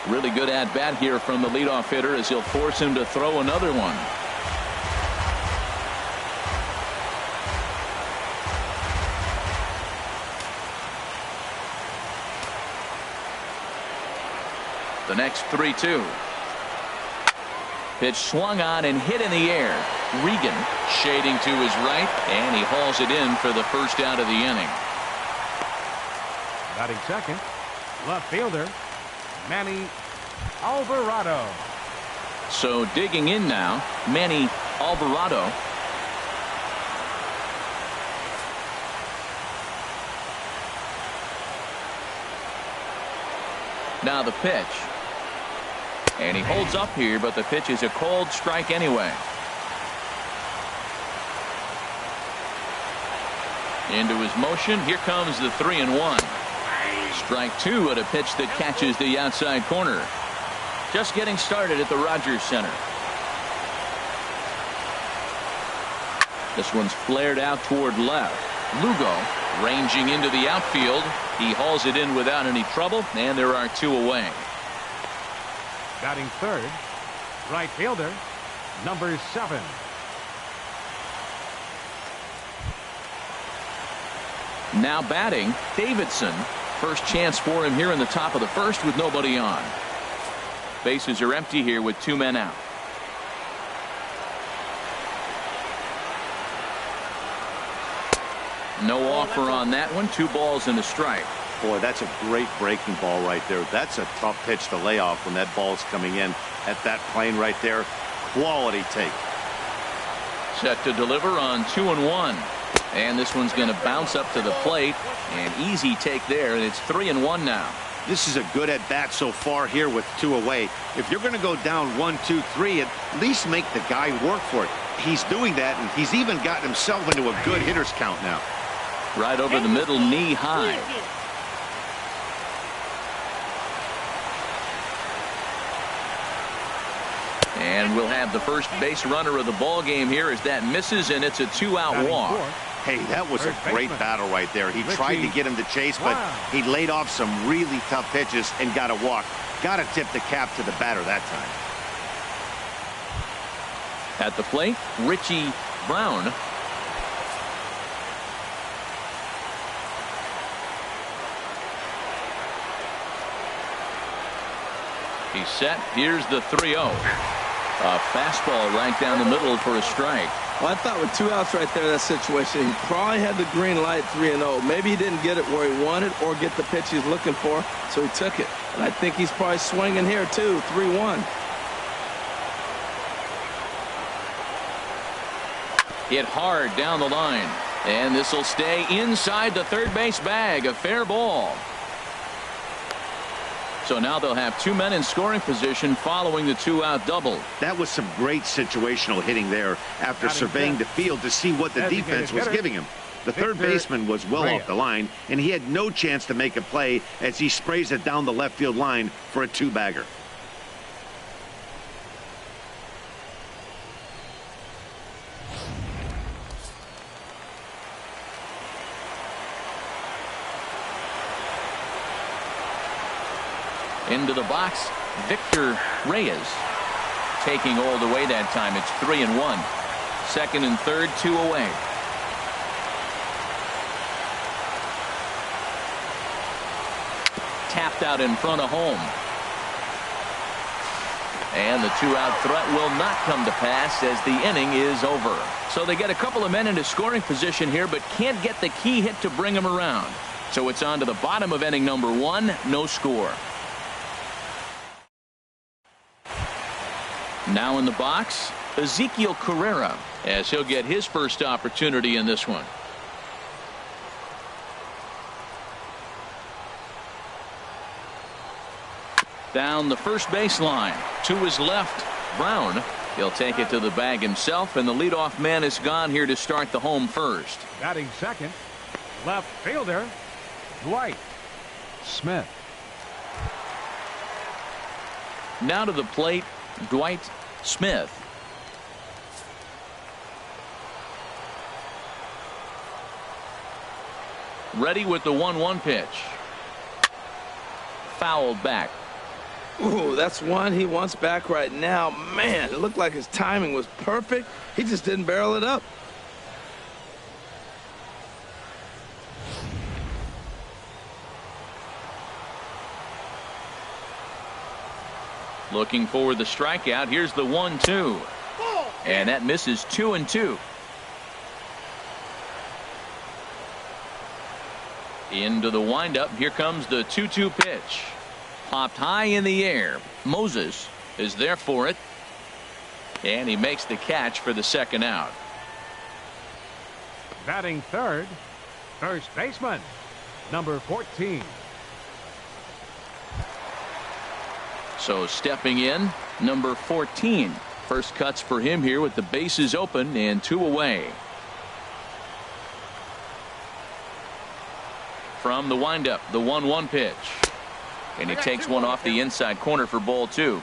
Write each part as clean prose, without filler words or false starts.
Really good at bat here from the leadoff hitter as he'll force him to throw another one. The next 3-2. Pitch swung on and hit in the air. Regan shading to his right, and he hauls it in for the first out of the inning. Batting second, left fielder Manny Alvarado. So digging in now, Manny Alvarado. Now the pitch. And he holds up here, but the pitch is a cold strike anyway. Into his motion. Here comes the 3-1. Strike two at a pitch that catches the outside corner. Just getting started at the Rogers Center. This one's flared out toward left. Lugo ranging into the outfield. He hauls it in without any trouble, and there are two away. Batting third, right fielder number 7. Now batting, Davidson. First chance for him here in the top of the first with nobody on. Bases are empty here with 2 men out. No offer on that one. 2 balls and a strike. Boy, that's a great breaking ball right there. That's a tough pitch to lay off when that ball's coming in at that plane right there. Quality take. Set to deliver on 2-1. And this one's going to bounce up to the plate. An easy take there, and it's 3-1 now. This is a good at bat so far here with 2 away. If you're going to go down 1, 2, 3, at least make the guy work for it. He's doing that, and he's even gotten himself into a good hitter's count now. Right over the middle, knee high. And we'll have the first base runner of the ball game here as that misses, and it's a 2-out walk. Hey, that was a great battle right there. He tried to get him to chase, but he laid off some really tough pitches and got a walk. Got to tip the cap to the batter that time. At the plate, Richie Brown. He's set. Here's the 3-0. A fastball right down the middle for a strike. Well, I thought with 2 outs right there, that situation, he probably had the green light 3-0. Maybe he didn't get it where he wanted or get the pitch he's looking for, so he took it. And I think he's probably swinging here, too, 3-1. Hit hard down the line. And this will stay inside the third base bag. A fair ball. So now they'll have 2 men in scoring position following the 2-out double. That was some great situational hitting there after surveying the field to see what the defense was giving him. The third baseman was well off the line, and he had no chance to make a play as he sprays it down the left field line for a 2-bagger. Into the box, Victor Reyes taking all the way that time. It's 3-1. Second and third, 2 away. Tapped out in front of home. And the 2-out threat will not come to pass as the inning is over. So they get a couple of men into scoring position here, but can't get the key hit to bring them around. So it's on to the bottom of inning number 1, no score. Now in the box, Ezekiel Carrera, as he'll get his first opportunity in this one. Down the first baseline. To his left, Brown. He'll take it to the bag himself, and the leadoff man is gone here to start the home first. Batting second, left fielder Dwight Smith. Now to the plate, Dwight Smith. Ready with the 1-1 pitch. Fouled back. Ooh, that's one he wants back right now. Man, it looked like his timing was perfect. He just didn't barrel it up. Looking for the strikeout. Here's the 1-2. And that misses 2-2. Into the windup. Here comes the 2-2 pitch. Popped high in the air. Moses is there for it. And he makes the catch for the second out. Batting third, first baseman, number 14. So stepping in, number 14. First cuts for him here with the bases open and 2 away. From the windup, the 1-1 pitch. And he takes one off the inside corner for ball 2.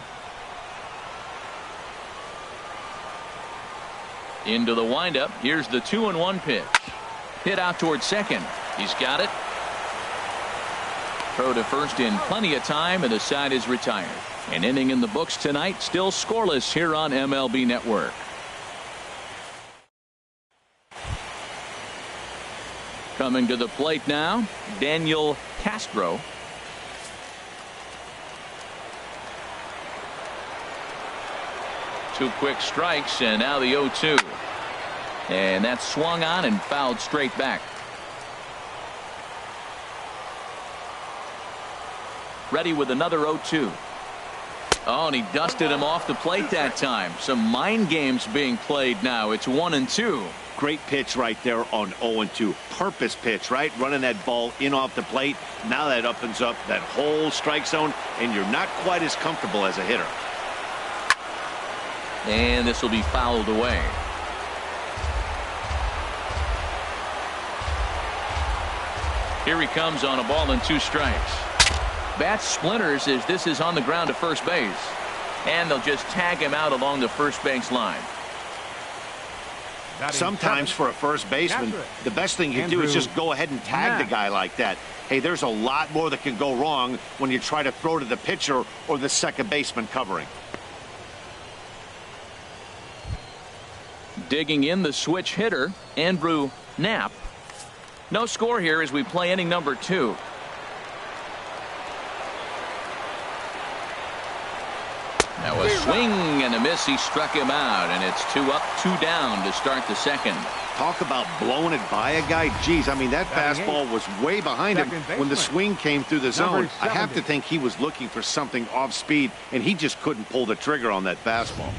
Into the windup. Here's the 2-1 pitch. Hit out towards second. He's got it. Throw to first in plenty of time, and the side is retired. An inning in the books tonight, still scoreless here on MLB Network. Coming to the plate now, Daniel Castro. Two quick strikes, and now the 0-2. And that's swung on and fouled straight back. Ready with another 0-2. Oh, and he dusted him off the plate that time. Some mind games being played now. It's 1-2. Great pitch right there on 0-2. Purpose pitch, right? Running that ball in off the plate. Now that opens up that whole strike zone, and you're not quite as comfortable as a hitter. And this will be fouled away. Here he comes on a ball and 2 strikes. Bat splinters as this is on the ground to first base. And they'll just tag him out along the first base line. Sometimes for a first baseman, the best thing you do is just go ahead and tag the guy like that. Hey, there's a lot more that can go wrong when you try to throw to the pitcher or the second baseman covering. Digging in the switch hitter, Andrew Knapp. No score here as we play inning number 2. Now a swing and a miss. He struck him out, and it's 2 up, 2 down to start the second. Talk about blowing it by a guy. Geez, I mean, that fastball was way behind him when the swing came through the zone. I have to think he was looking for something off speed, and he just couldn't pull the trigger on that fastball.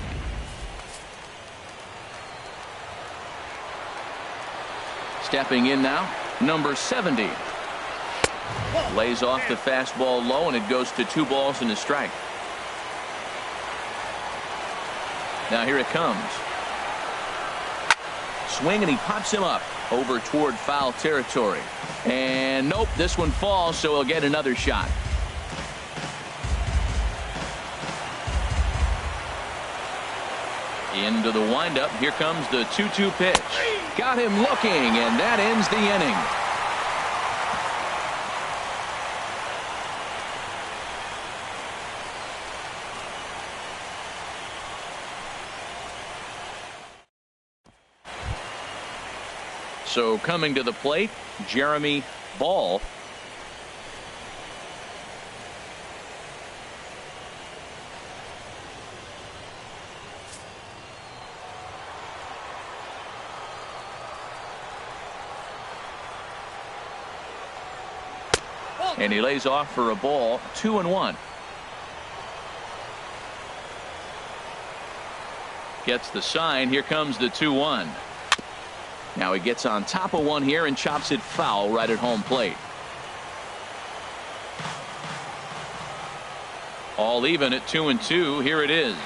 Stepping in now, number 70. Lays off the fastball low, and it goes to 2 balls and a strike. Now here it comes. Swing, and he pops him up over toward foul territory. And nope, this one falls, so he'll get another shot. Into the windup. Here comes the 2-2 pitch. Got him looking, and that ends the inning. So coming to the plate, Jeremy Ball. And he lays off for a ball, 2-1. Gets the sign. Here comes the 2-1. Now he gets on top of one here and chops it foul right at home plate. All even at 2-2. Here it is.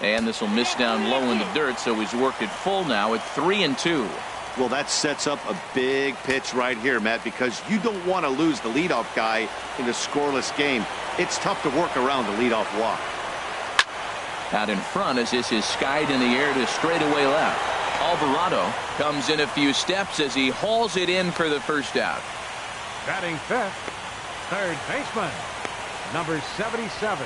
And this will miss down low in the dirt, so he's worked it full now at 3-2. Well, that sets up a big pitch right here, Matt, because you don't want to lose the leadoff guy in a scoreless game. It's tough to work around the leadoff walk. Out in front as this is skied in the air to straightaway left. Alvarado comes in a few steps as he hauls it in for the first out. Batting fifth, third baseman, number 77.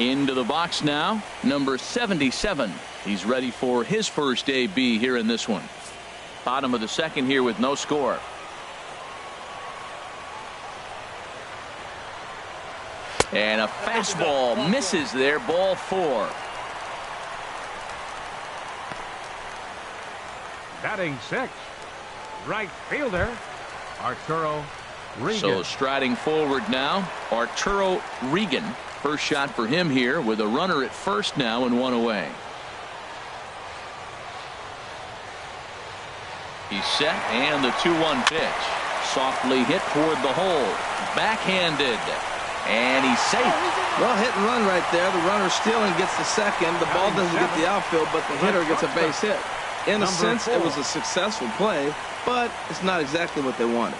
Into the box now, number 77. He's ready for his first AB here in this one. Bottom of the second here with no score. And a fastball misses there, ball 4. Batting 6, right fielder, Arturo Regan. So striding forward now, Arturo Regan. First shot for him here with a runner at first now and 1 away. He's set and the 2-1 pitch. Softly hit toward the hole. Backhanded. And he's safe. Well, hit and run right there. The runner stealing gets the second. The ball doesn't get the outfield, but the hitter gets a base hit. In a sense, it was a successful play, but it's not exactly what they wanted.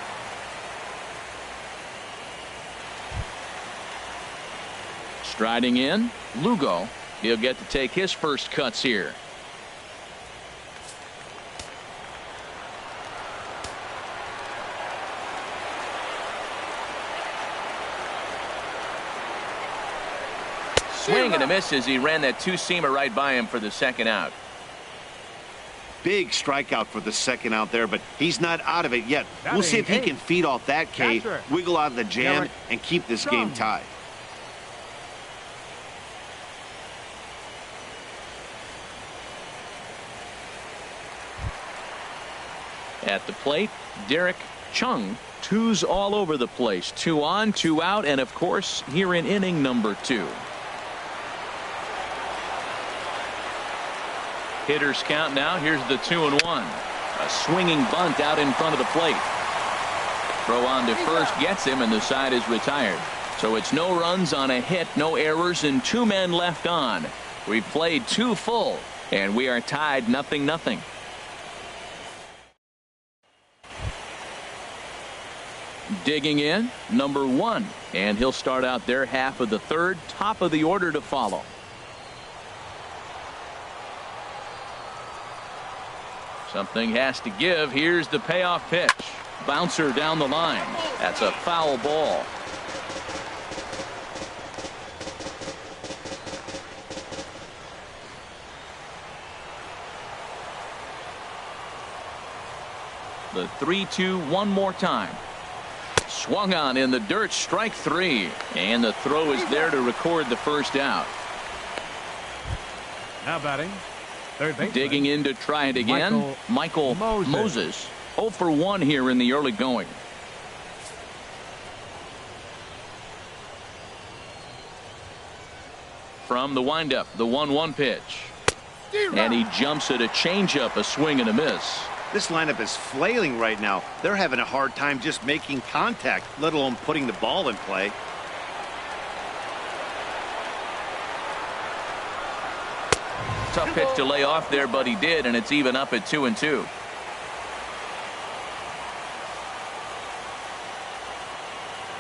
Striding in, Lugo. He'll get to take his first cuts here. Swing and a miss as he ran that two-seamer right by him for the second out. Big strikeout for the second out there, but he's not out of it yet. We'll see if he can feed off that K, wiggle out of the jam, and keep this game tied. At the plate, Derek Chung. 2s all over the place. 2 on, 2 out, and of course, here in inning number 2. Hitters count now. Here's the 2-1. A swinging bunt out in front of the plate. Throw on to first gets him, and the side is retired. So it's no runs on a hit, no errors, and 2 men left on. We've played 2 full, and we are tied 0-0. Digging in, number 1, and he'll start out their half of the third. Top of the order to follow. Something has to give. Here's the payoff pitch. Bouncer down the line. That's a foul ball. The 3-2 one more time. Swung on in the dirt, strike 3. And the throw is there to record the first out. Now batting, third baseman. Digging in to try it again. Michael Moses. 0 for 1 here in the early going. From the windup, the 1-1 pitch. And he jumps at a changeup, a swing and a miss. This lineup is flailing right now. They're having a hard time just making contact, let alone putting the ball in play. Tough pitch to lay off there, but he did, and it's even up at 2-2.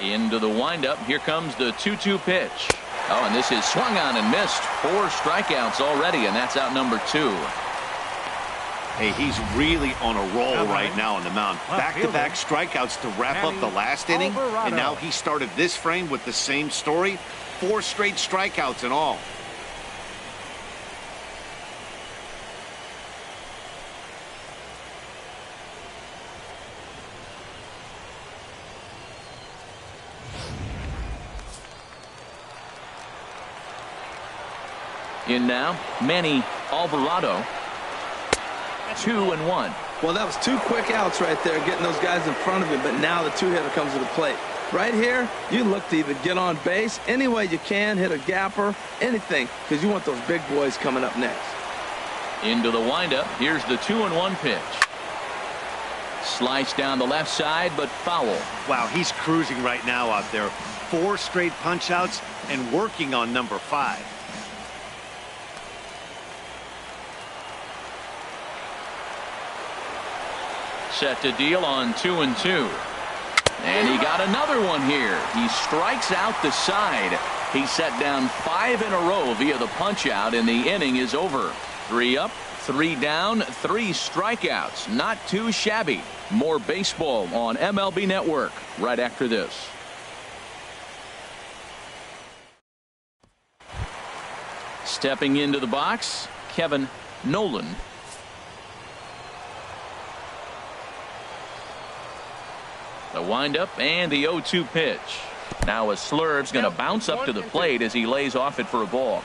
Into the windup. Here comes the 2-2 pitch. Oh, and this is swung on and missed. 4 strikeouts already, and that's out number 2. Hey, he's really on a roll right now on the mound. Back-to-back strikeouts to wrap up the last inning, and now he started this frame with the same story. 4 straight strikeouts in all. In now, Manny Alvarado. 2-1. Well, that was 2 quick outs right there, getting those guys in front of him, but now the 2-hitter comes to the plate. Right here, you look to either get on base any way you can, hit a gapper, anything, because you want those big boys coming up next. Into the windup. Here's the 2-1 pitch. Slice down the left side, but foul. Wow, he's cruising right now out there. 4 straight punch-outs and working on number 5. Set to deal on 2-2. And he got another one here. He strikes out the side. He set down 5 in a row via the punch out, and the inning is over. 3 up, 3 down, 3 strikeouts. Not too shabby. More baseball on MLB Network right after this. Stepping into the box, Kevin Nolan. The windup and the 0-2 pitch. Now a slurve's going to bounce up to the plate as he lays off it for a ball.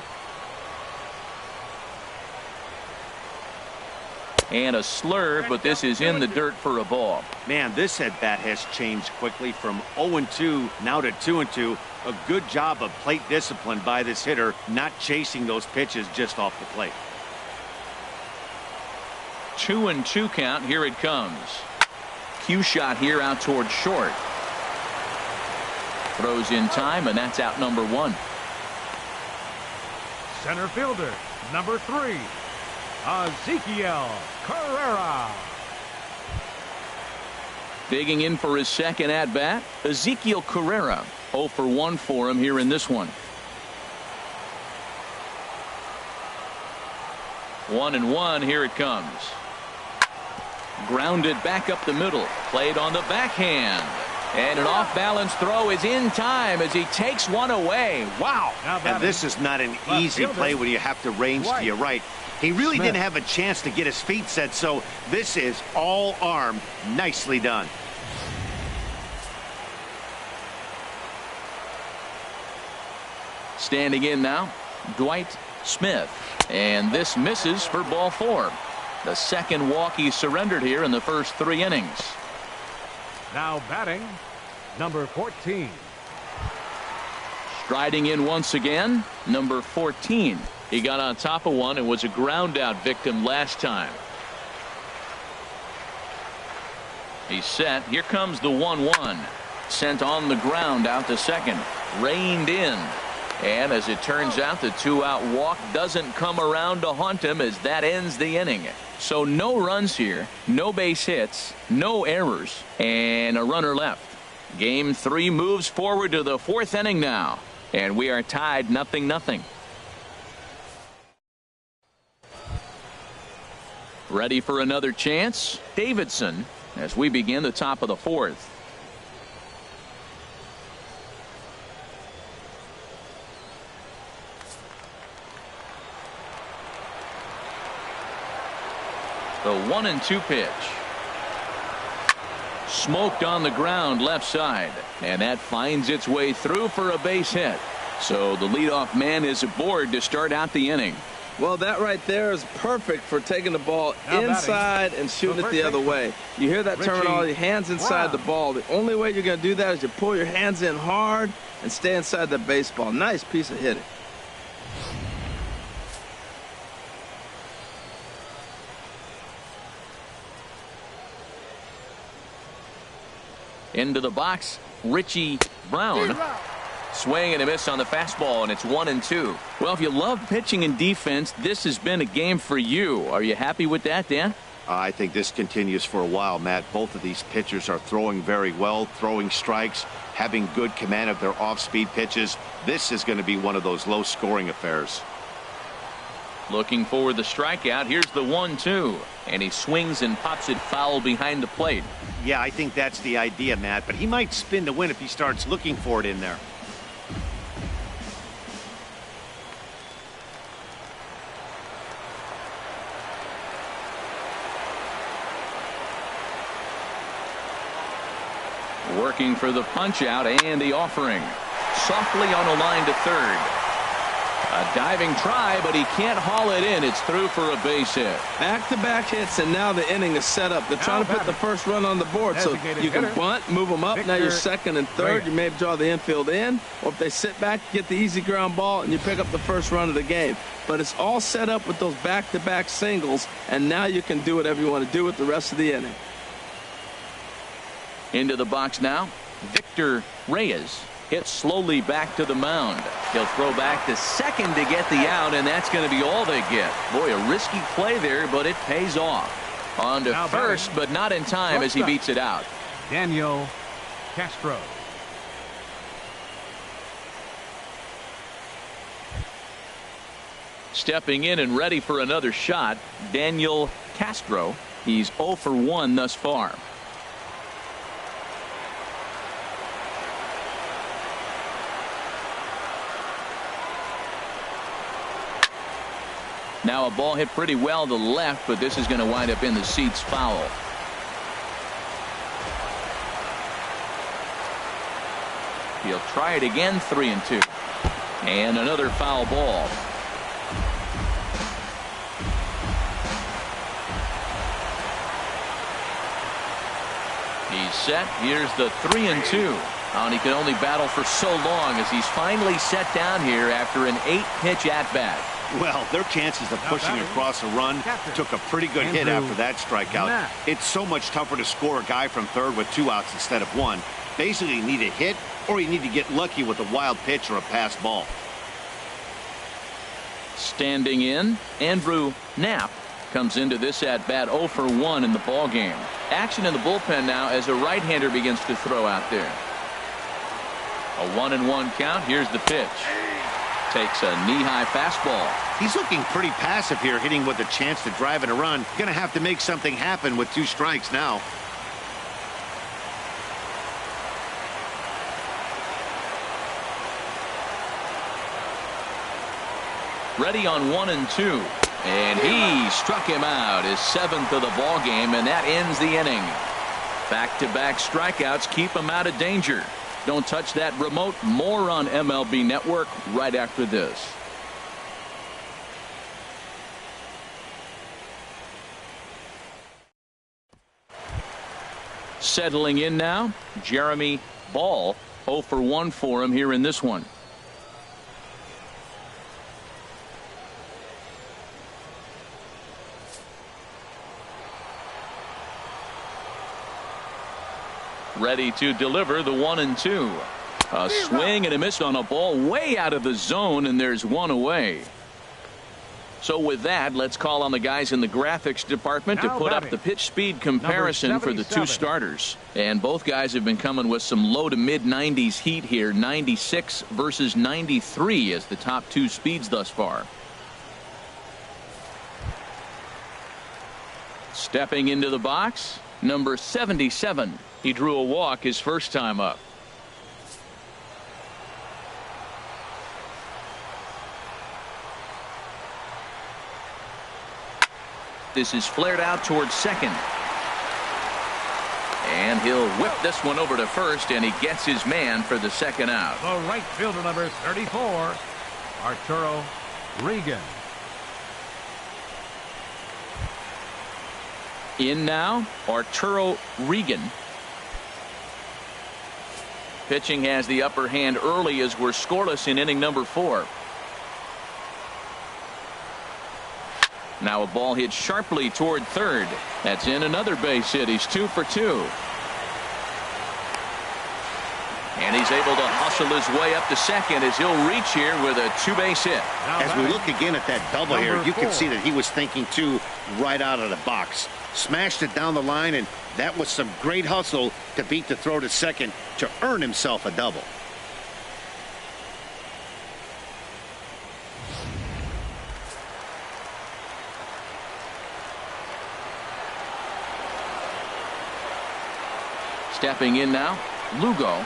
And a slurve, but this is in the dirt for a ball. Man, this at bat has changed quickly from 0-2 now to 2-2. A good job of plate discipline by this hitter, not chasing those pitches just off the plate. 2-2 count. Here it comes. Cue shot here out towards short. Throws in time, and that's out number 1. Center fielder, number 3, Ezekiel Carrera. Digging in for his second at bat, Ezekiel Carrera. 0 for 1 for him here in this one. 1-1. Here it comes. Grounded back up the middle. Played on the backhand. And an off-balance throw is in time as he takes one away. Wow. And this is not an easy play when you have to range to your right. He really didn't have a chance to get his feet set, so this is all arm. Nicely done. Standing in now, Dwight Smith. And this misses for ball 4. The second walk he surrendered here in the first 3 innings. Now batting, number 14. Striding in once again, number 14. He got on top of one and was a ground out victim last time. He's set. Here comes the 1-1. Sent on the ground out to second. Reined in. And as it turns out, the 2-out walk doesn't come around to haunt him as that ends the inning. So no runs here, no base hits, no errors, and a runner left. Game 3 moves forward to the 4th inning now, and we are tied 0-0. Ready for another chance? Davidson as we begin the top of the 4th. The 1-2 pitch. Smoked on the ground left side, and that finds its way through for a base hit. So the leadoff man is aboard to start out the inning. Well, that right there is perfect for taking the ball inside and shooting it the other way. You hear that terminology, hands inside the ball. The only way you're going to do that is you pull your hands in hard and stay inside the baseball. Nice piece of hitting. Into the box, Richie Brown. Swing and a miss on the fastball, and it's 1-2. Well, if you love pitching and defense, this has been a game for you. Are you happy with that, Dan? I think this continues for a while, Matt. Both of these pitchers are throwing very well, throwing strikes, having good command of their off-speed pitches. This is going to be one of those low-scoring affairs. Looking for the strikeout. Here's the 1-2. And he swings and pops it foul behind the plate. Yeah, I think that's the idea, Matt. But he might spin to win if he starts looking for it in there. Working for the punch out and the offering. Softly on a line to third. A diving try, but he can't haul it in. It's through for a base hit. Back-to-back hits, and now the inning is set up. They're trying to put the first run on the board, so you can bunt, move them up. Now you're second and third. You may draw the infield in, or if they sit back, you get the easy ground ball, and you pick up the first run of the game. But it's all set up with those back-to-back singles, and now you can do whatever you want to do with the rest of the inning. Into the box now, Victor Reyes. Hits slowly back to the mound. He'll throw back to second to get the out, and that's going to be all they get. Boy, a risky play there, but it pays off. On to first, but not in time as he beats it out. Daniel Castro. Stepping in and ready for another shot, Daniel Castro. He's 0 for 1 thus far. Now a ball hit pretty well to the left, but this is going to wind up in the seats foul. He'll try it again, 3-2. And another foul ball. He's set. Here's the 3-2. And he can only battle for so long as he's finally set down here after an 8-pitch at-bat. Well, their chances of pushing across a run took a pretty good hit after that strikeout. It's so much tougher to score a guy from third with 2 outs instead of 1. Basically, you need a hit or you need to get lucky with a wild pitch or a pass ball. Standing in, Andrew Knapp comes into this at-bat 0 for 1 in the ballgame. Action in the bullpen now as a right-hander begins to throw out there. A 1-1 count. Here's the pitch. Takes a knee-high fastball. He's looking pretty passive here, hitting with a chance to drive in a run. Going to have to make something happen with 2 strikes now. Ready on 1-2. And he struck him out, his 7th of the ball game, and that ends the inning. Back-to-back strikeouts keep him out of danger. Don't touch that remote. More on MLB Network right after this. Settling in now, Jeremy Ball. 0 for 1 for him here in this one. Ready to deliver the 1-2. A swing and a miss on a ball way out of the zone, and there's 1 away. So with that, let's call on the guys in the graphics department to put up the pitch speed comparison for the 2 starters. And both guys have been coming with some low to mid 90s heat here. 96 versus 93 as the top 2 speeds thus far. Stepping into the box, number 77. He drew a walk his first time up. This is flared out towards second. And he'll whip this one over to first, and he gets his man for the second out. The right fielder, number 34, Arturo Regan. In now, Arturo Regan. Pitching has the upper hand early as we're scoreless in inning number 4. Now a ball hit sharply toward third. That's in another base hit. He's 2 for 2. And he's able to hustle his way up to second as he'll reach here with a 2-base hit. As we look again at that double here, you can see that he was thinking too right out of the box. Smashed it down the line, and that was some great hustle to beat the throw to second to earn himself a double. Stepping in now, Lugo.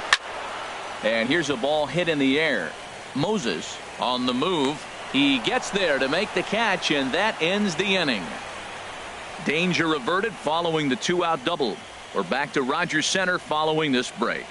And here's a ball hit in the air. Moses on the move. He gets there to make the catch, and that ends the inning. Danger averted following the 2-out double. We're back to Rogers Center following this break.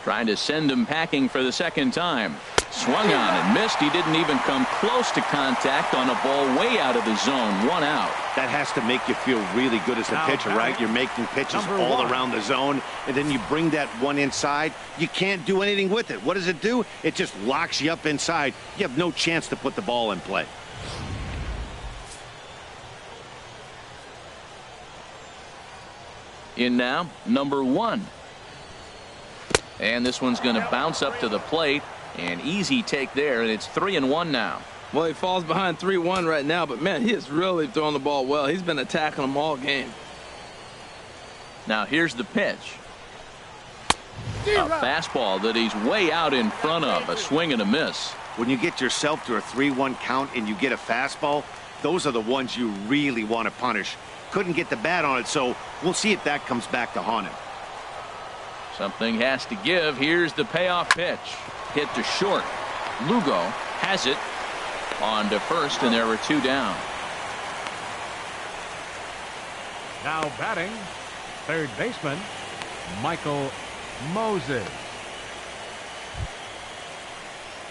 Trying to send him packing for the second time. Swung on and missed. He didn't even come close to contact on a ball way out of the zone. 1 out. That has to make you feel really good as a pitcher, right? You're making pitches all around the zone, and then you bring that one inside. You can't do anything with it. What does it do? It just locks you up inside. You have no chance to put the ball in play. In now, number 1. And this one's going to bounce up to the plate, An easy take there, and it's 3-1 now. Well, he falls behind 3-1 right now, but man, he is really throwing the ball well. He's been attacking them all game. Now here's the pitch. A fastball that he's way out in front of. A swing and a miss. When you get yourself to a 3-1 count and you get a fastball, those are the ones you really want to punish. Couldn't get the bat on it, so we'll see if that comes back to haunt him. Something has to give. Here's the payoff pitch. Hit to short. Lugo has it on to first, and there are 2 down. Now batting, third baseman, Michael Moses.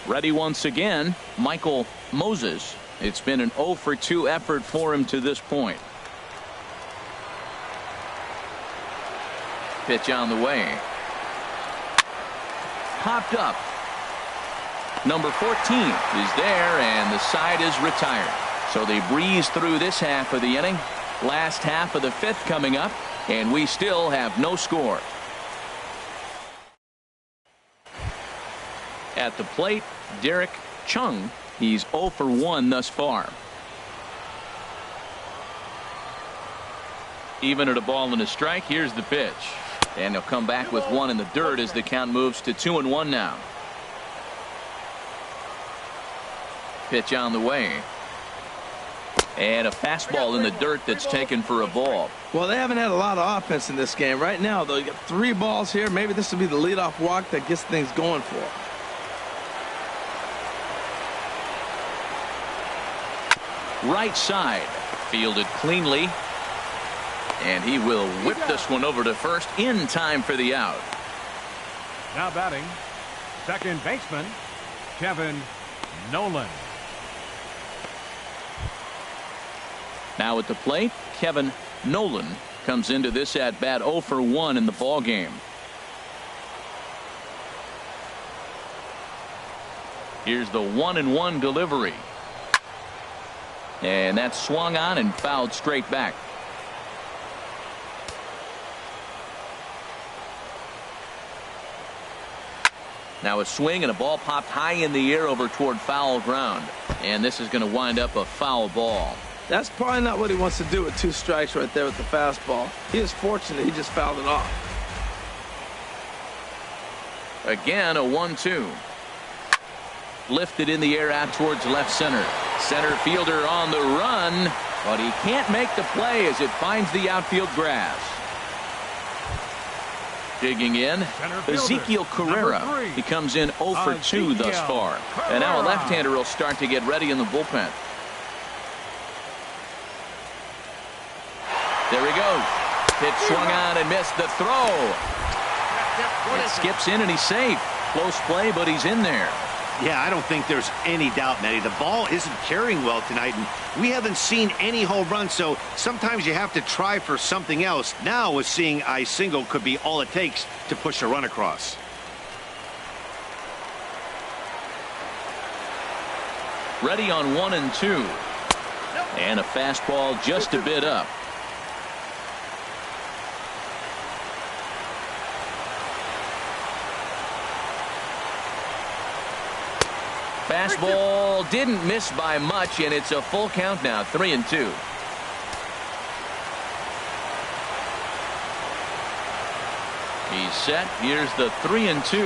Ready once again, Michael Moses. It's been an 0 for 2 effort for him to this point. Pitch on the way. Popped up. Number 14 is there, and the side is retired. So they breeze through this half of the inning. Last half of the 5th coming up, and we still have no score. At the plate, Derek Chung. He's 0 for 1 thus far. Even at a ball and a strike, here's the pitch. And he'll come back with 1 in the dirt as the count moves to 2-1 now. Pitch on the way. And a fastball in the dirt that's taken for a ball. Well, they haven't had a lot of offense in this game. Right now, though, you got 3 balls here. Maybe this will be the leadoff walk that gets things going for them. Right side. Fielded cleanly. And he will whip this one over to first in time for the out. Now batting, second baseman, Kevin Nolan. Now at the plate, Kevin Nolan comes into this at bat 0 for 1 in the ball game. Here's the 1-1 delivery. And that's swung on and fouled straight back. Now a swing and a ball popped high in the air over toward foul ground. And this is going to wind up a foul ball. That's probably not what he wants to do with 2 strikes right there with the fastball. He is fortunate he just fouled it off. Again, a 1-2. Lifted in the air out towards left center. Center fielder on the run, but he can't make the play as it finds the outfield grass. Digging in, Ezekiel Carrera. He comes in 0 for 2 thus far. And now a left-hander will start to get ready in the bullpen. There he goes. Pitch swung on and missed the throw. It skips in and he's safe. Close play, but he's in there. Yeah, I don't think there's any doubt, Nettie. The ball isn't carrying well tonight, and we haven't seen any home runs, so sometimes you have to try for something else. Now, with seeing a single could be all it takes to push a run across. Ready on 1 and 2. And a fastball just a bit up. Fastball didn't miss by much, and it's a full count now, 3-2. He's set. Here's the 3-2.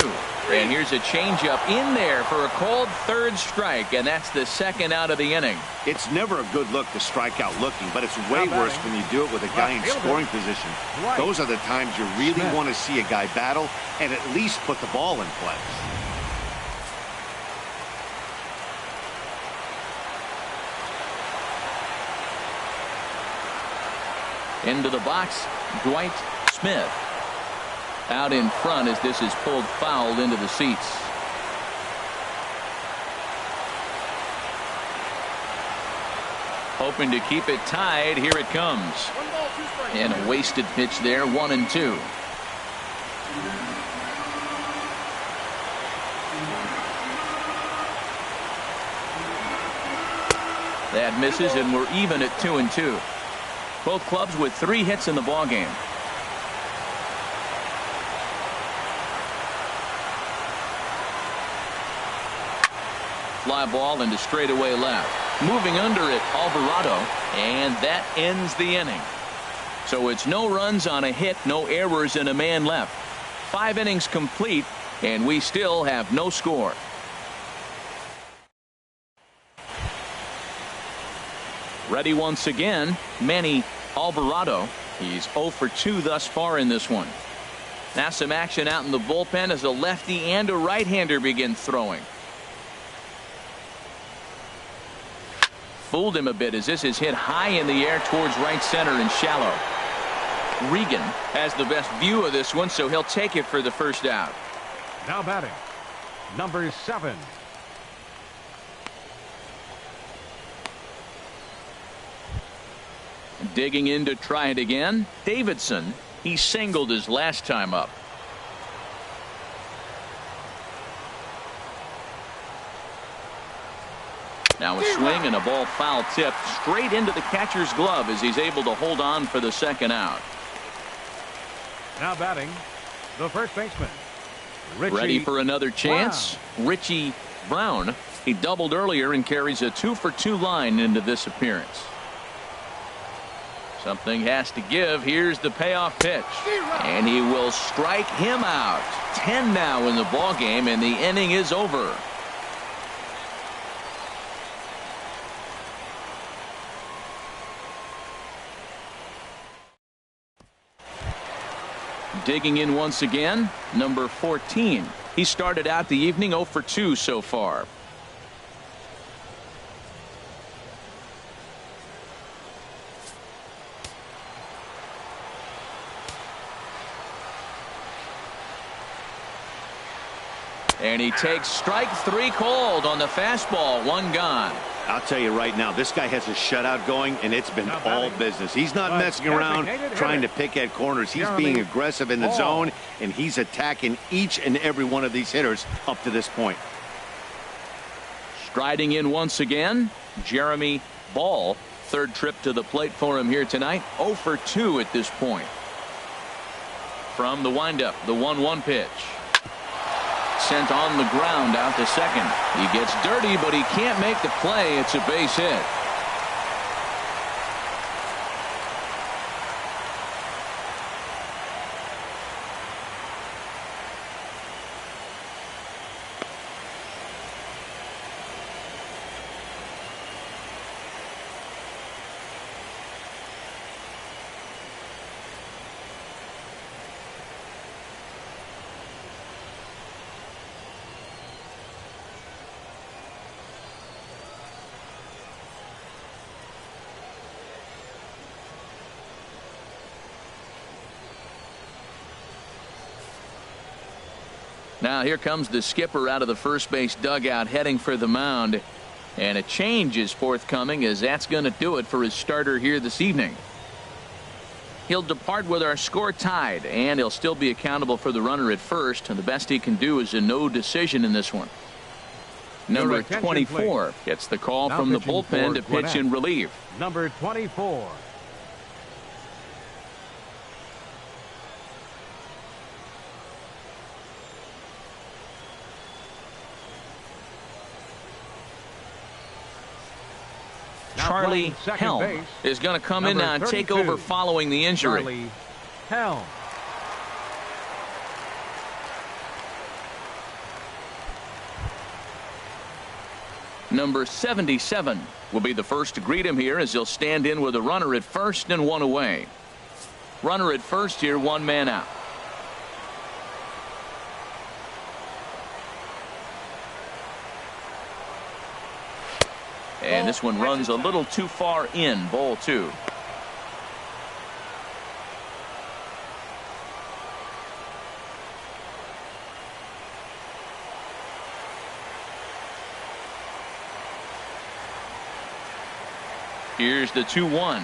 And here's a changeup in there for a called third strike, and that's the second out of the inning. It's never a good look to strike out looking, but it's way worse when you do it with a guy in scoring position. Those are the times you really want to see a guy battle and at least put the ball in play. Into the box, Dwight Smith. Out in front as this is pulled foul into the seats. Hoping to keep it tied. Here it comes. And a wasted pitch there, 1-2. That misses, and we're even at 2-2. Both clubs with 3 hits in the ballgame. fly ball into straightaway left. Moving under it, Alvarado, and that ends the inning. So it's no runs on a hit, no errors, and a man left. 5 innings complete, and we still have no score. Ready once again, Manny Alvarado. He's 0 for 2 thus far in this one. Now some action out in the bullpen as a lefty and a right-hander begin throwing. Fooled him a bit as this is hit high in the air towards right center and shallow. Regan has the best view of this one, so he'll take it for the first out. Now batting, number 7. Digging in to try it again, Davidson. He singled his last time up. Now a swing and a ball foul tip straight into the catcher's glove as he's able to hold on for the second out. Now batting, the first baseman, Richie. Ready for another chance. Brown. Richie Brown. He doubled earlier and carries a 2 for 2 line into this appearance. Something has to give. Here's the payoff pitch. And he will strike him out. 10 now in the ball game, and the inning is over. Digging in once again, number 14. He started out the evening 0 for 2 so far. And he takes strike 3 cold on the fastball. 1 gone. I'll tell you right now, this guy has a shutout going, and it's been all business. He's not messing around trying to pick at corners. He's being aggressive in the zone, and he's attacking each and every one of these hitters up to this point. Striding in once again, Jeremy Ball. 3rd trip to the plate for him here tonight. 0 for 2 at this point. From the windup, the 1-1 pitch. Sent on the ground out to second. He gets dirty, but he can't make the play. It's a base hit. Now here comes the skipper out of the first base dugout heading for the mound, and a change is forthcoming as that's going to do it for his starter here this evening. He'll depart with our score tied, and he'll still be accountable for the runner at first, and the best he can do is a no decision in this one. Number 24 gets the call from the bullpen to pitch in relief. Number 24. Charlie Helm is going to come in now and take over following the injury. Charlie Helm. Number 77 will be the first to greet him here as he'll stand in with a runner at first and 1 away. Runner at first here, 1 man out. And this one runs a little too far in. Ball 2. Here's the 2-1.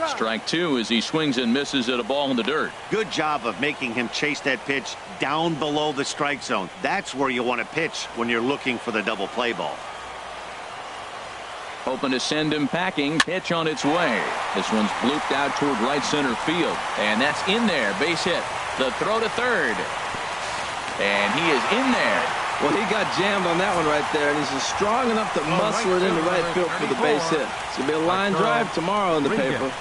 Strike 2 as he swings and misses at a ball in the dirt. Good job of making him chase that pitch down below the strike zone. That's where you want to pitch when you're looking for the double play ball. Hoping to send him packing. Pitch on its way. This one's blooped out toward right center field. And that's in there. Base hit. The throw to third. And he is in there. Well, he got jammed on that one right there, and he's strong enough to muscle it into right field for the base hit. It's going to be a line drive tomorrow in the paper.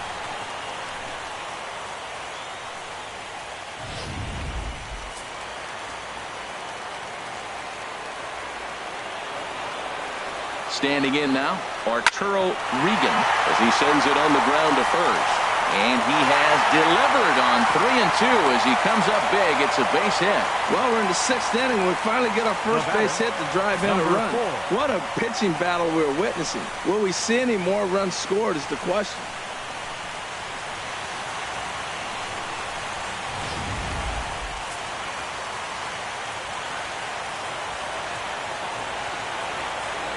Standing in now, Arturo Regan, as he sends it on the ground to first. And he has delivered on 3 and 2 as he comes up big. It's a base hit. Well, we're in the 6th inning. We finally get our first base hit to drive in a run. What a pitching battle we're witnessing. Will we see any more runs scored is the question.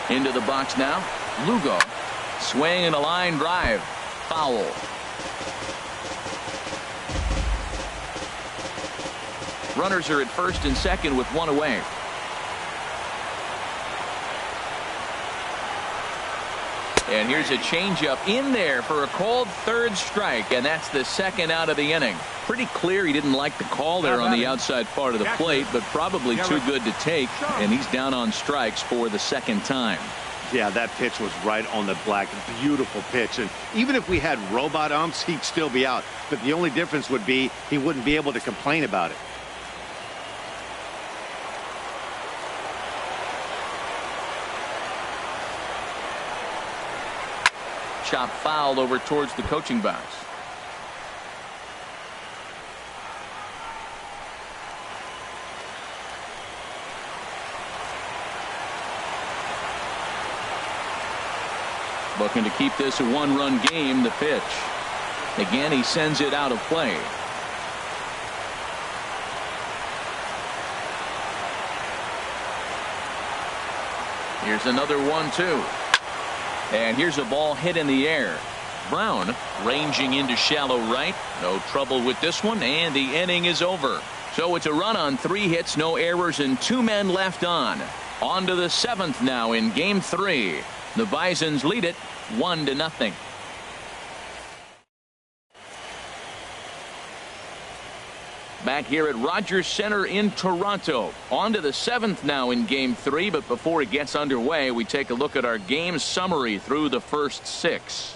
Into the box now. Lugo. Swing and a line drive. Foul. Runners are at first and second with one away. And here's a changeup in there for a called third strike, and that's the second out of the inning. Pretty clear he didn't like the call there on the outside part of the plate, but probably too good to take, and he's down on strikes for the second time. Yeah, that pitch was right on the black. Beautiful pitch. And even if we had robot umps, he'd still be out. But the only difference would be he wouldn't be able to complain about it. Chop foul over towards the coaching box. Looking to keep this a one-run game. The pitch. Again, he sends it out of play. Here's another 1-2. And here's a ball hit in the air. Brown ranging into shallow right. No trouble with this one, and the inning is over. So it's a run on 3 hits, no errors, and 2 men left on. On to the 7th now in Game 3. The Bisons lead it 1-0. Back here at Rogers Center in Toronto. On to the 7th now in Game 3, but before it gets underway, we take a look at our game summary through the first 6.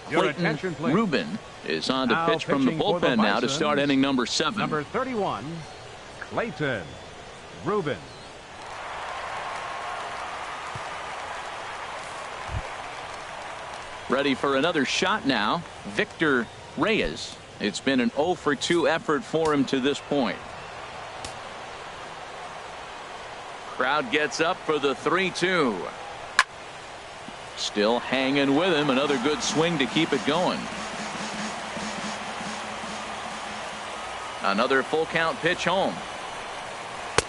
Clayton Rubin is on to pitch from the bullpen now to start inning number 7. Number 31, Clayton Rubin. Ready for another shot now, Victor Reyes. It's been an 0 for 2 effort for him to this point. Crowd gets up for the 3-2. Still hanging with him. Another good swing to keep it going. Another full count pitch home.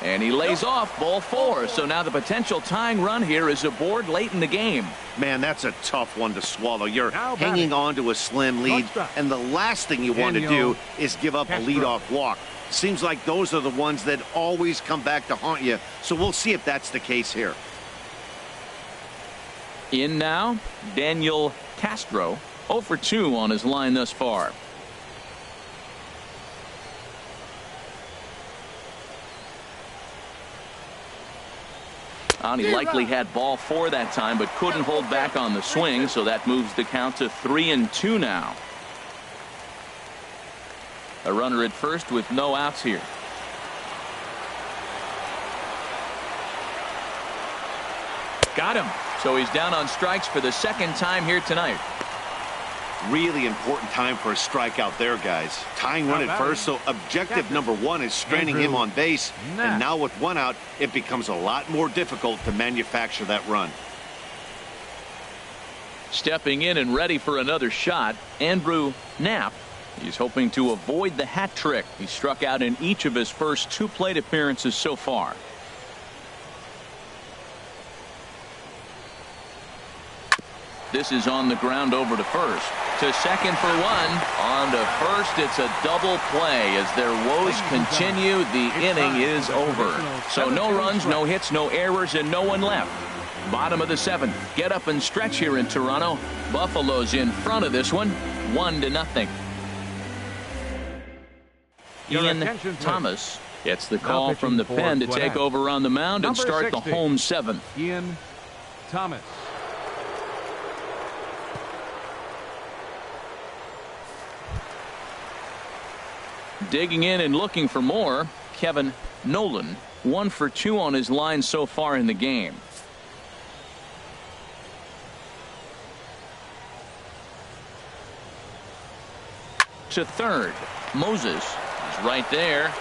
And he lays off ball 4. So now the potential tying run here is aboard late in the game. Man, that's a tough one to swallow. You're hanging on to a slim lead, and the last thing you want to do is give up a leadoff walk. Seems like those are the ones that always come back to haunt you. So we'll see if that's the case here. In now, Daniel Castro, 0 for 2 on his line thus far. He likely had ball 4 that time, but couldn't hold back on the swing, so that moves the count to 3-2 now. A runner at first with no outs here. Got him. So he's down on strikes for the second time here tonight. Really important time for a strikeout there, guys. Tying run at first, so objective number 1 is stranding him on base. And now with 1 out, it becomes a lot more difficult to manufacture that run. Stepping in and ready for another shot, Andrew Knapp. He's hoping to avoid the hat trick. He struck out in each of his first 2 plate appearances so far. This is on the ground over to first. To second for 1. On to first. It's a double play as their woes continue. The inning is over. So no runs, no hits, no errors, and no one left. Bottom of the 7th. Get up and stretch here in Toronto. Buffalo's in front of this one. 1-0. Ian Thomas It's the call from the pen to take over on the mound and start the home seventh. Ian Thomas. Digging in and looking for more, Kevin Nolan, 1 for 2 on his line so far in the game. To third, Moses is right there.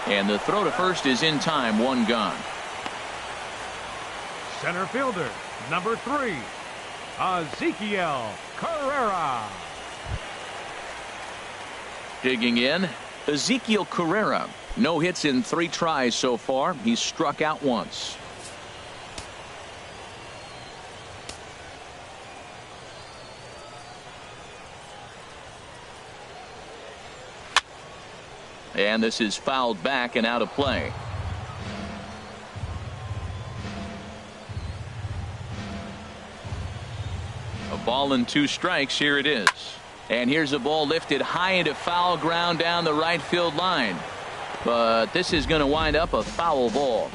And the throw to first is in time, 1 gone. Center fielder, number 3, Ezekiel Carrera. Digging in, Ezekiel Carrera. No hits in 3 tries so far. He's struck out once. And this is fouled back and out of play. A ball and 2 strikes. Here it is. And here's a ball lifted high into foul ground down the right field line. But this is going to wind up a foul ball.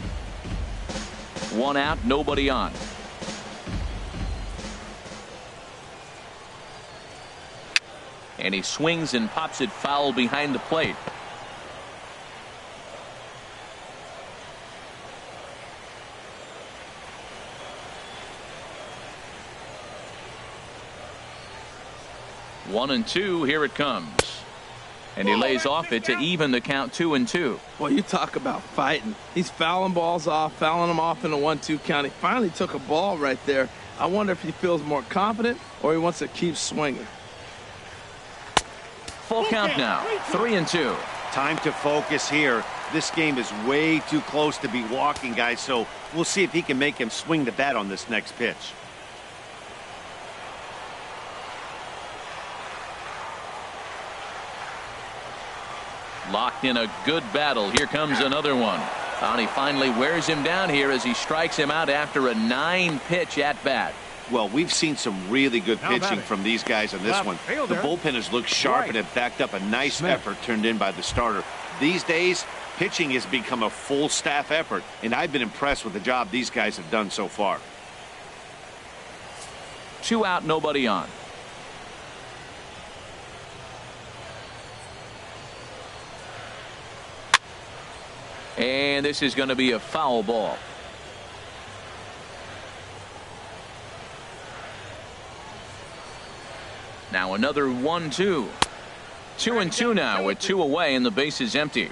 1 out, nobody on. And he swings and pops it foul behind the plate. One and 2, here it comes. And he lays off it to even the count 2-2. Well, you talk about fighting. He's fouling balls off, fouling them off in a 1-2 count. He finally took a ball right there. I wonder if he feels more confident or he wants to keep swinging. Full count now, 3-2. Time to focus here. This game is way too close to be walking, guys, so we'll see if he can make him swing the bat on this next pitch. Locked in a good battle. Here comes another one. And he finally wears him down here as he strikes him out after a 9-pitch at bat. Well, we've seen some really good pitching from these guys on this one. The bullpen has looked sharp and have backed up a nice effort turned in by the starter. These days, pitching has become a full staff effort, and I've been impressed with the job these guys have done so far. 2 out, nobody on. And this is going to be a foul ball. Now another 1-2. 2-2 now with 2 away and the base is empty.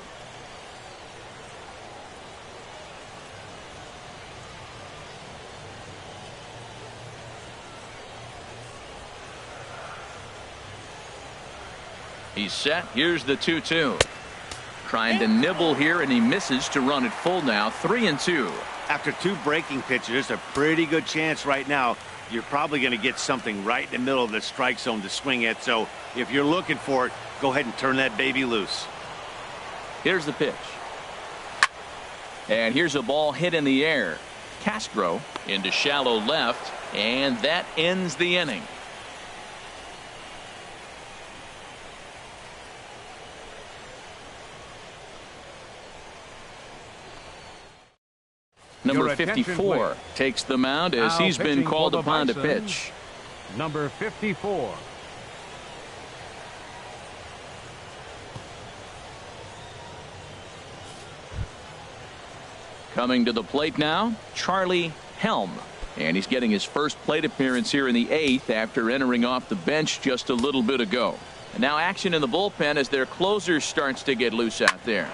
He's set. Here's the 2-2. Trying to nibble here, and he misses to run it full now. 3-2. After 2 breaking pitches, there's a pretty good chance right now you're probably going to get something right in the middle of the strike zone to swing at. So if you're looking for it, go ahead and turn that baby loose. Here's the pitch. And here's a ball hit in the air. Castro into shallow left, and that ends the inning. Number 54 takes the mound as he's been called upon to pitch. Number 54. Coming to the plate now, Charlie Helm. And he's getting his first plate appearance here in the 8th after entering off the bench just a little bit ago. And now action in the bullpen as their closer starts to get loose out there.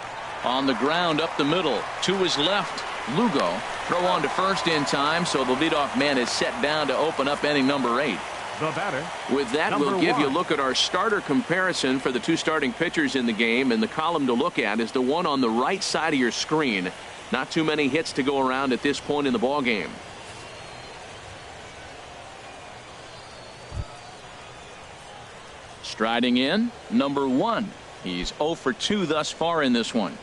On the ground up the middle, to his left. Lugo throw on to first in time, so the leadoff man is set down to open up inning number 8. The batter. With that, we'll give you a look at our starter comparison for the 2 starting pitchers in the game, and the column to look at is the one on the right side of your screen. Not too many hits to go around at this point in the ball game. Striding in, number 1. He's 0 for 2 thus far in this one.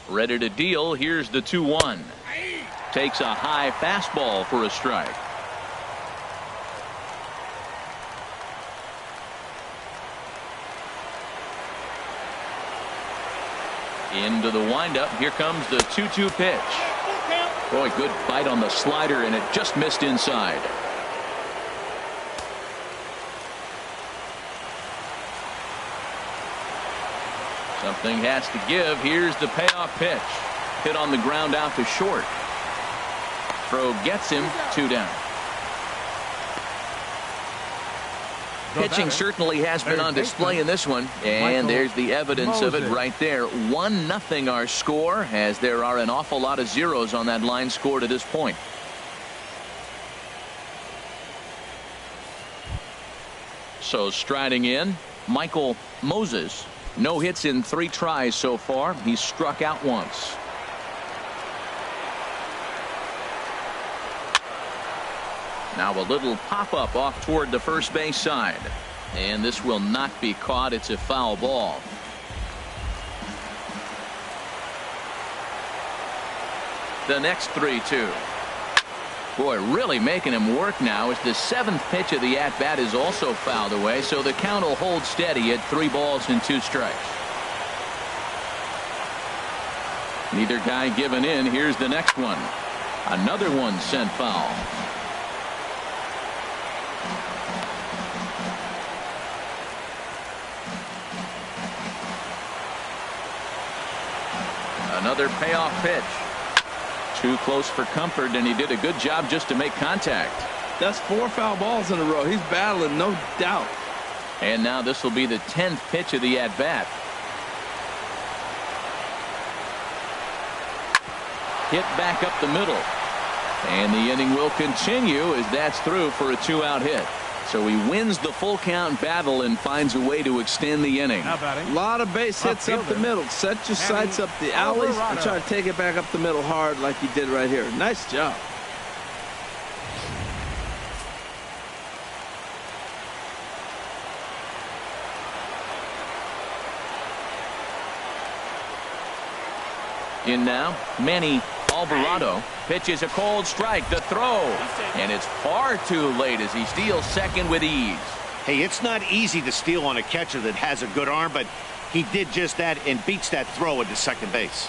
Ready to deal. Here's the 2-1. Takes a high fastball for a strike. Into the windup. Here comes the 2-2 pitch. Boy, good bite on the slider, and it just missed inside. Something has to give. Here's the payoff pitch. Hit on the ground out to short. Throw gets him. 2 down. Pitching certainly has been on display in this one, and there's the evidence of it right there. 1-0 our score, as there are an awful lot of zeros on that line score to this point. So striding in, Michael Moses. No hits in 3 tries so far. He's struck out once. Now a little pop-up off toward the first base side. And this will not be caught. It's a foul ball. The next 3-2. Boy, really making him work now as the 7th pitch of the at-bat is also fouled away. So the count will hold steady at 3 balls and 2 strikes. Neither guy giving in. Here's the next one. Another one sent foul. Another payoff pitch. Too close for comfort, and he did a good job just to make contact. That's 4 foul balls in a row. He's battling, no doubt. And now this will be the 10th pitch of the at-bat. Hit back up the middle. And the inning will continue as that's through for a 2-out hit. So he wins the full count battle and finds a way to extend the inning. A lot of base hits up the middle. Set your sights up the alleys and try to take it back up the middle hard like he did right here. Nice job. In now, Manny Alvarado pitches a cold strike. The throw, and it's far too late as he steals second with ease. Hey, it's not easy to steal on a catcher that has a good arm, but he did just that and beats that throw into second base.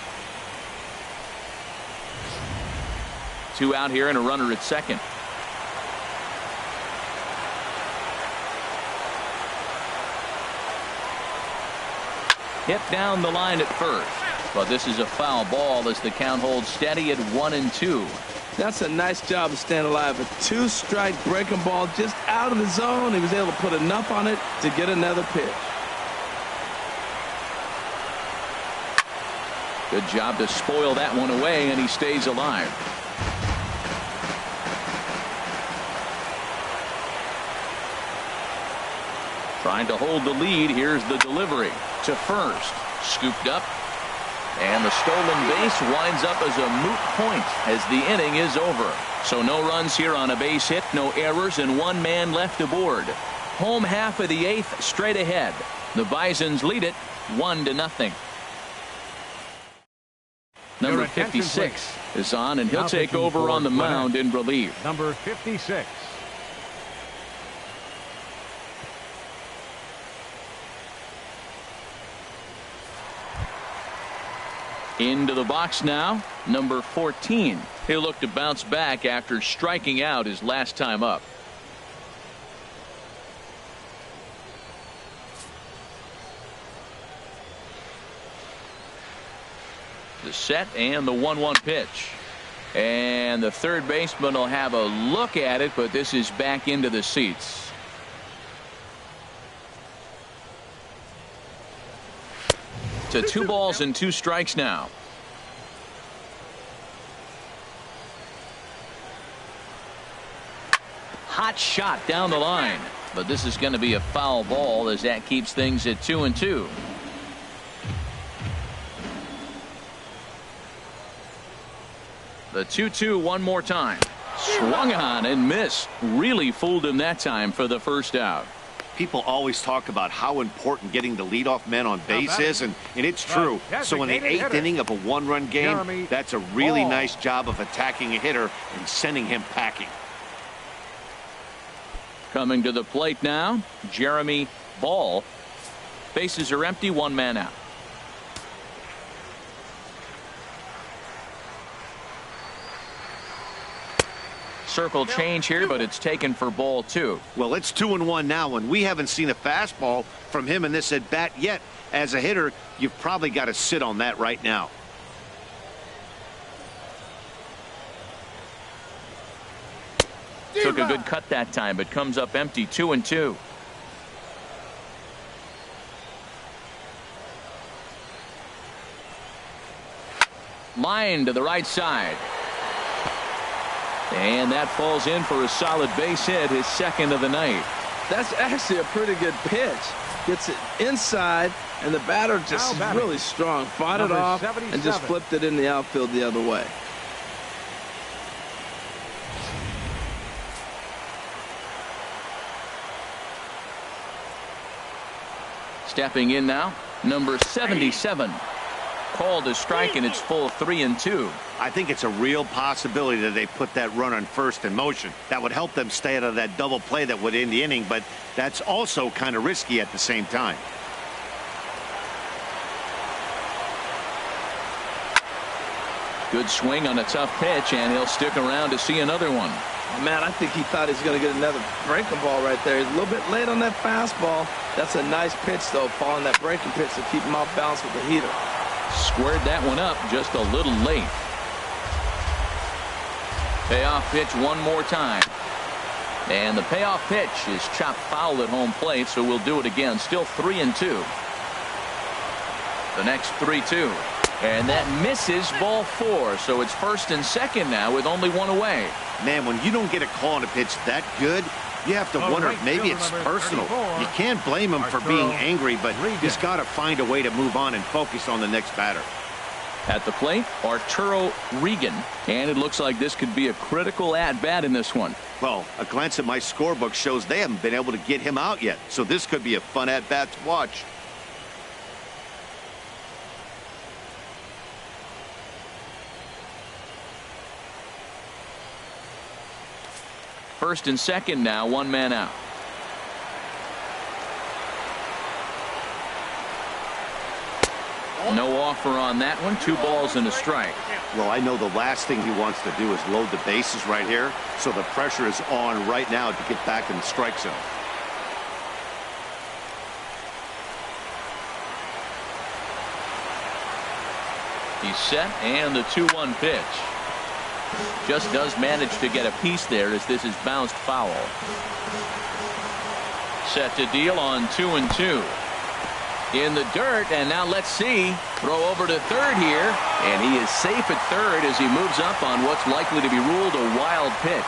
2 out here and a runner at second. Hit down the line at first. But this is a foul ball as the count holds steady at 1-2. That's a nice job of staying alive. A 2-strike breaking ball just out of the zone. He was able to put enough on it to get another pitch. Good job to spoil that one away, and he stays alive. Trying to hold the lead. Here's the delivery to first. Scooped up. And the stolen base winds up as a moot point as the inning is over. So no runs here on a base hit, no errors, and 1 man left aboard. Home half of the 8th straight ahead. The Bisons lead it 1-0. Number 56 is on, and he'll take over on the mound in relief. Number 56. Into the box now, number 14. He'll look to bounce back after striking out his last time up. The set and the 1-1 pitch. And the third baseman will have a look at it, but this is back into the seats. To 2 balls and 2 strikes now. Hot shot down the line, but this is going to be a foul ball as that keeps things at 2-2. The 2-2 one more time. Swung on and missed. Really fooled him that time for the first out. People always talk about how important getting the leadoff man on base is, and it's true. So in the 8th inning of a 1-run game, that's a really nice job of attacking a hitter and sending him packing. Coming to the plate now, Jeremy Ball. Bases are empty, 1 man out. circle change here, but it's taken for ball 2. Well, it's 2-1 now, and we haven't seen a fastball from him in this at bat yet. As a hitter, you've probably got to sit on that right now. Took a good cut that time, but comes up empty. 2-2. Line to the right side. And that falls in for a solid base hit, his second of the night. That's actually a pretty good pitch. Gets it inside, and the batter just is really strong. Fought it off and just flipped it in the outfield the other way. Stepping in now, number 77. Called a strike, and it's full 3-2. I think it's a real possibility that they put that run on first in motion. That would help them stay out of that double play that would end the inning, but that's also kind of risky at the same time. Good swing on a tough pitch, and he'll stick around to see another one. Man, I think he thought he was going to get another breaking ball right there. He's a little bit late on that fastball. That's a nice pitch, though, following that breaking pitch to keep him off balance with the heater. Squared that one up just a little late. Payoff pitch one more time. And the payoff pitch is chopped foul at home plate, so we'll do it again. Still 3-2. The next 3-2. And that misses ball 4, so it's first and second now with only one away. Man, when you don't get a call on a pitch that good, you have to wonder if maybe it's personal. You can't blame him for being angry, but he's got to find a way to move on and focus on the next batter. At the plate, Arturo Regan. And it looks like this could be a critical at-bat in this one. Well, a glance at my scorebook shows they haven't been able to get him out yet, so this could be a fun at-bat to watch. First and second now, one man out. No offer on that one. 2 balls and a strike. Well, I know the last thing he wants to do is load the bases right here, so the pressure is on right now to get back in the strike zone. He's set, and the 2-1 pitch. Just does manage to get a piece there as this is bounced foul. Set to deal on 2-2. In the dirt, and now let's see. Throw over to third here, and he is safe at third as he moves up on what's likely to be ruled a wild pitch.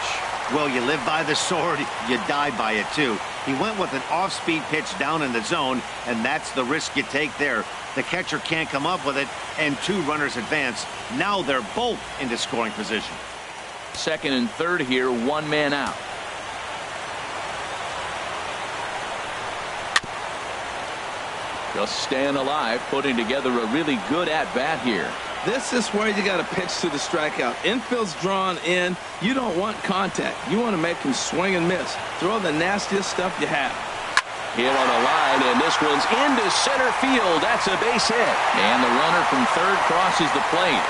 Well, you live by the sword, you die by it too. He went with an off-speed pitch down in the zone, and that's the risk you take there. The catcher can't come up with it, and 2 runners advance. Now they're both into scoring position. Second and third here, 1 man out. Just staying alive, putting together a really good at-bat here. This is where you got to pitch to the strikeout. Infield's drawn in. You don't want contact. You want to make him swing and miss. Throw the nastiest stuff you have. Hit on a line, and this one's into center field. That's a base hit. And the runner from third crosses the plate.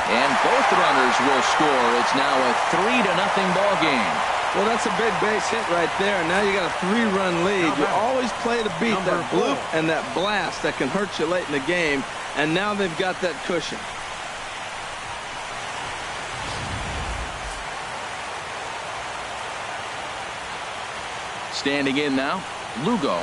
And both runners will score. It's now a 3-0 ball game. Well, that's a big base hit right there. Now you got a 3-run lead. You always play to beat that bloop and that blast that can hurt you late in the game. And now they've got that cushion. Standing in now, Lugo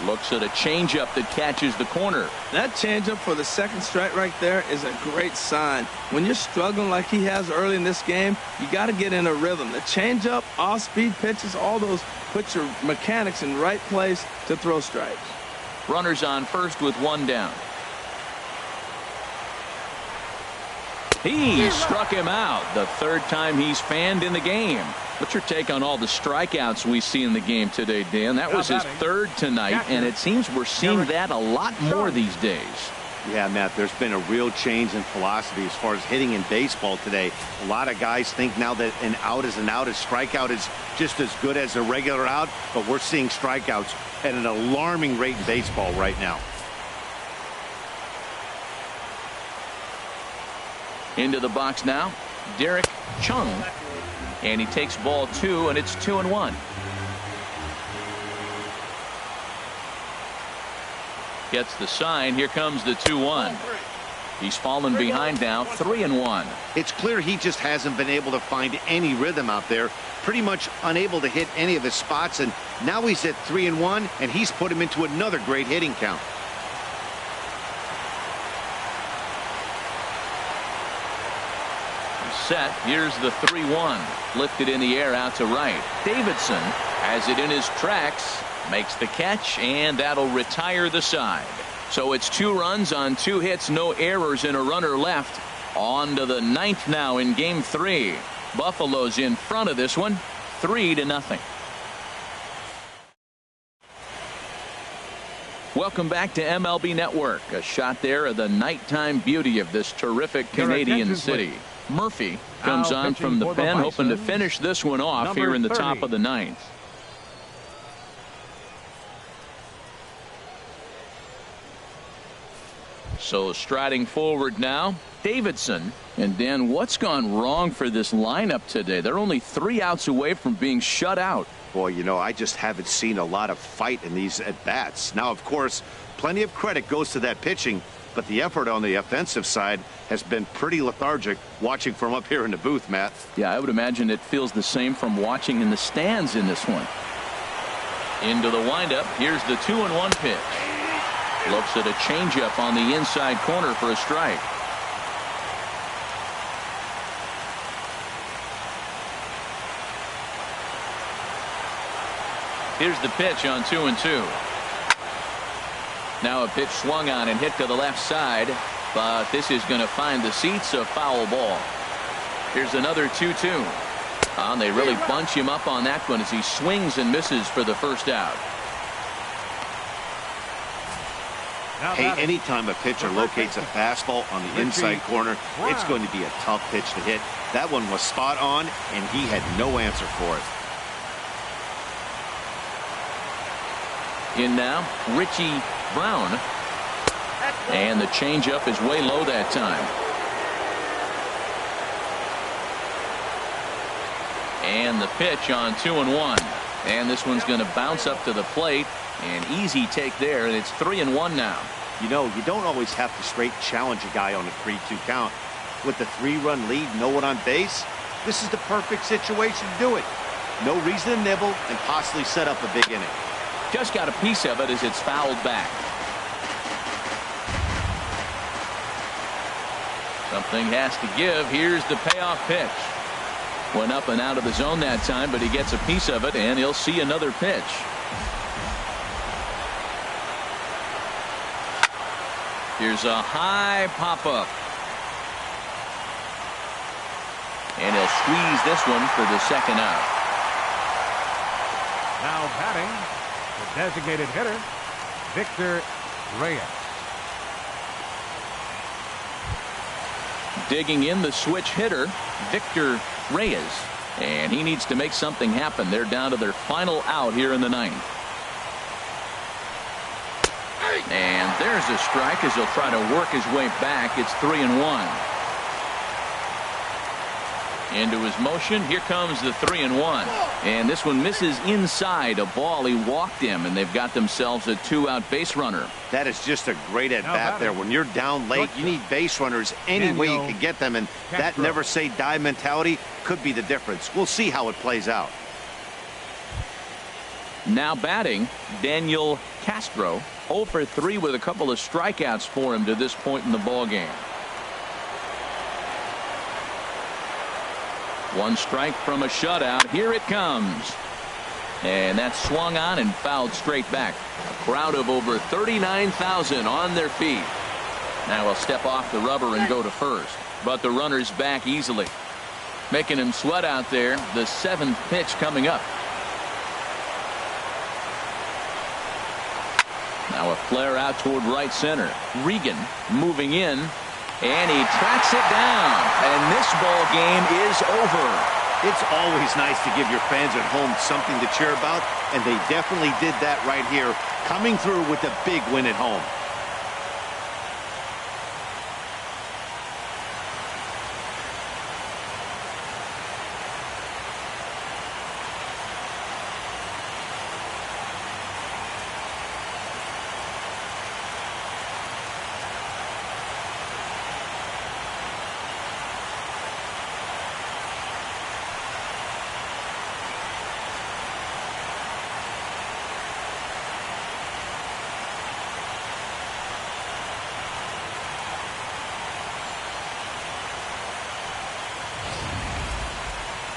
looks at a changeup that catches the corner. That changeup for the second strike right there is a great sign. When you're struggling like he has early in this game, you got to get in a rhythm. The changeup, off-speed pitches, all those put your mechanics in the right place to throw strikes. Runners on first with 1 down. He struck him out. The 3rd time he's fanned in the game. What's your take on all the strikeouts we see in the game today, Dan? That was his 3rd tonight, and it seems we're seeing that a lot more these days. Yeah, Matt, there's been a real change in philosophy as far as hitting in baseball today. A lot of guys think now that an out is an out, a strikeout is just as good as a regular out, but we're seeing strikeouts at an alarming rate in baseball right now. Into the box now, Derek Chung. And he takes ball 2, and it's 2-1. Gets the sign. Here comes the 2-1. He's fallen behind now, 3-1. It's clear he just hasn't been able to find any rhythm out there. Pretty much unable to hit any of his spots, and now he's at 3-1, and he's put him into another great hitting count. Set. Here's the 3-1. Lifted in the air out to right. Davidson has it in his tracks, makes the catch, and that'll retire the side. So it's 2 runs on 2 hits, no errors, and a runner left. On to the 9th now in game 3. Buffalo's in front of this one, 3-0. Welcome back to MLB Network. A shot there of the nighttime beauty of this terrific Canadian city. Murphy comes on from the pen, hoping to finish this one off here in the top of the 9th. So striding forward now, Davidson. And Dan, what's gone wrong for this lineup today? They're only 3 outs away from being shut out. Boy, you know, I just haven't seen a lot of fight in these at-bats. Now, of course, plenty of credit goes to that pitching, but the effort on the offensive side has been pretty lethargic watching from up here in the booth, Matt. Yeah, I would imagine it feels the same from watching in the stands in this one. Into the windup. Here's the 2-1 pitch. Looks at a changeup on the inside corner for a strike. Here's the pitch on 2-2. Now a pitch swung on and hit to the left side, but this is going to find the seats, a foul ball. Here's another 2-2. And they really bunch him up on that one as he swings and misses for the first out. Hey, anytime a pitcher locates a fastball on the inside corner, it's going to be a tough pitch to hit. That one was spot on, and he had no answer for it. In now, Richie Brown. And the changeup is way low that time. And the pitch on 2-1. And this one's going to bounce up to the plate. An easy take there, and it's 3-1 now. You know, you don't always have to straight challenge a guy on a 3-2 count. With the 3-run lead, no one on base, this is the perfect situation to do it. No reason to nibble and possibly set up a big inning. Just got a piece of it as it's fouled back. Something has to give. Here's the payoff pitch. Went up and out of the zone that time, but he gets a piece of it, and he'll see another pitch. Here's a high pop-up. And he'll squeeze this one for the second out. Now batting, the designated hitter, Victor Reyes. Digging in the switch hitter, Victor Reyes. And he needs to make something happen. They're down to their final out here in the 9th. And there's a strike as he'll try to work his way back. It's 3-1. Into his motion. Here comes the 3-1. And this one misses inside a ball. He walked him, and they've got themselves a 2-out base runner. That is just a great at-bat there. When you're down late, you need base runners any way you can get them, and that never say die mentality could be the difference. We'll see how it plays out. Now batting, Daniel Castro. 0 for 3 with a couple of strikeouts for him to this point in the ball game. One strike from a shutout. Here it comes. And that swung on and fouled straight back. A crowd of over 39,000 on their feet. Now he'll step off the rubber and go to first. But the runner's back easily. Making him sweat out there. The 7th pitch coming up. Now a flare out toward right center. Regan moving in. And he tracks it down. And this ball game is over. It's always nice to give your fans at home something to cheer about, and they definitely did that right here, coming through with a big win at home.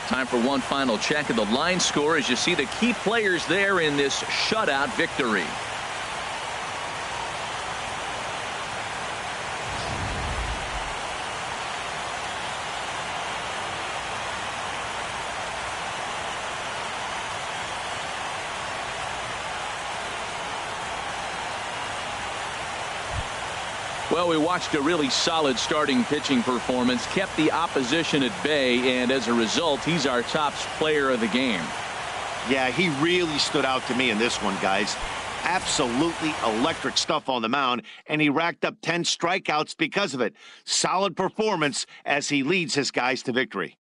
Time for one final check of the line score as you see the key players there in this shutout victory. Well, we watched a really solid starting pitching performance, kept the opposition at bay, and as a result, he's our top player of the game. Yeah, he really stood out to me in this one, guys. Absolutely electric stuff on the mound, and he racked up 10 strikeouts because of it. Solid performance as he leads his guys to victory.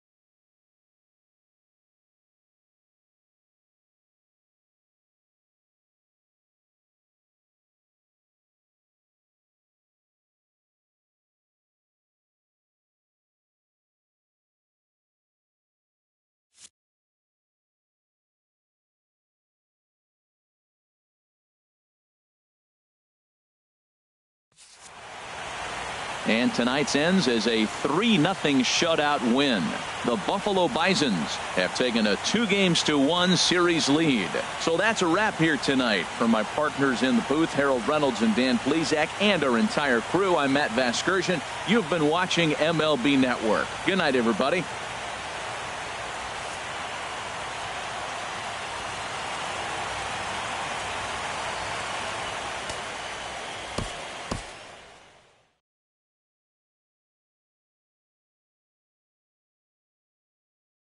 And tonight's ends as a 3-0 shutout win. The Buffalo Bisons have taken a 2-1 series lead. So that's a wrap here tonight. For my partners in the booth, Harold Reynolds and Dan Plesac, and our entire crew, I'm Matt Vasgersian. You've been watching MLB Network. Good night, everybody.